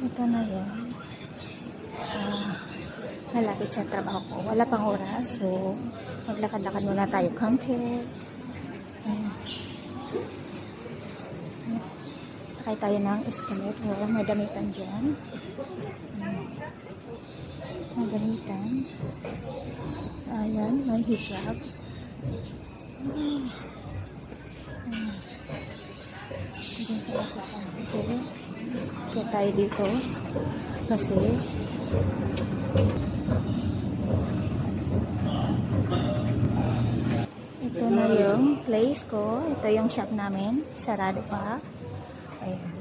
Ito na yun. Malapit sa trabaho ko. Wala pang oras. So, maglakad-lakad muna tayo konti. Ayan. Sakay tayo ng escalator. May damitan dyan. May damitan. Ayan, may hijab. Kaya tayo dito. Kasi ito na yung place ko. Ito yung shop namin. Sarado pa. Ayan.